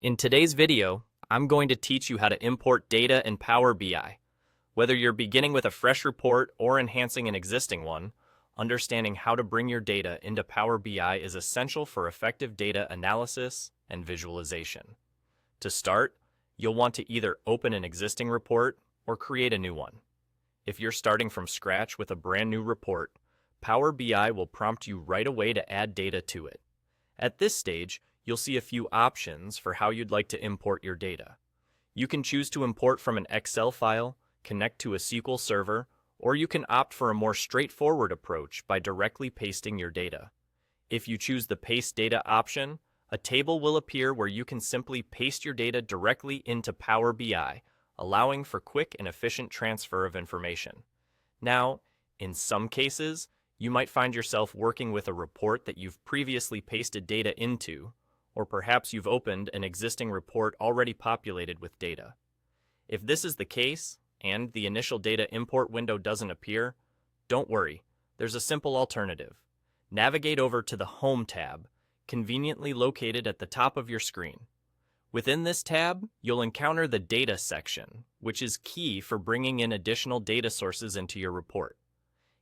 In today's video, I'm going to teach you how to import data in Power BI. Whether you're beginning with a fresh report or enhancing an existing one, understanding how to bring your data into Power BI is essential for effective data analysis and visualization. To start, you'll want to either open an existing report or create a new one. If you're starting from scratch with a brand new report, Power BI will prompt you right away to add data to it. At this stage, you'll see a few options for how you'd like to import your data. You can choose to import from an Excel file, connect to a SQL server, or you can opt for a more straightforward approach by directly pasting your data. If you choose the Paste Data option, a table will appear where you can simply paste your data directly into Power BI, allowing for quick and efficient transfer of information. Now, in some cases, you might find yourself working with a report that you've previously pasted data into, or perhaps you've opened an existing report already populated with data. If this is the case, and the initial data import window doesn't appear, don't worry, there's a simple alternative. Navigate over to the Home tab, conveniently located at the top of your screen. Within this tab, you'll encounter the Data section, which is key for bringing in additional data sources into your report.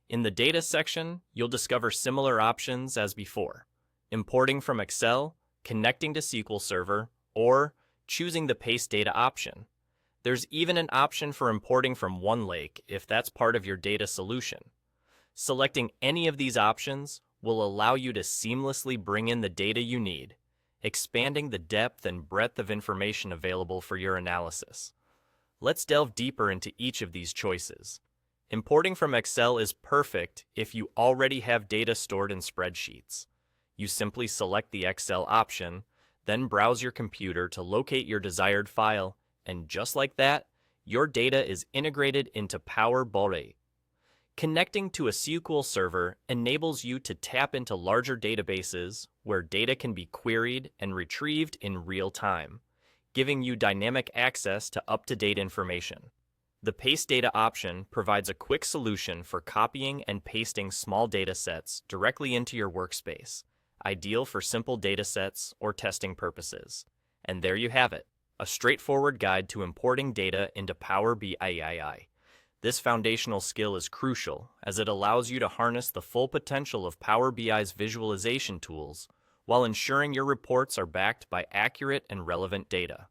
In the Data section, you'll discover similar options as before: importing from Excel, connecting to SQL Server, or choosing the Paste Data option. There's even an option for importing from OneLake if that's part of your data solution. Selecting any of these options will allow you to seamlessly bring in the data you need, expanding the depth and breadth of information available for your analysis. Let's delve deeper into each of these choices. Importing from Excel is perfect if you already have data stored in spreadsheets. You simply select the Excel option, then browse your computer to locate your desired file, and just like that, your data is integrated into Power BI. Connecting to a SQL server enables you to tap into larger databases where data can be queried and retrieved in real time, giving you dynamic access to up-to-date information. The Paste Data option provides a quick solution for copying and pasting small data sets directly into your workspace, ideal for simple data sets or testing purposes. And there you have it, a straightforward guide to importing data into Power BI. This foundational skill is crucial as it allows you to harness the full potential of Power BI's visualization tools while ensuring your reports are backed by accurate and relevant data.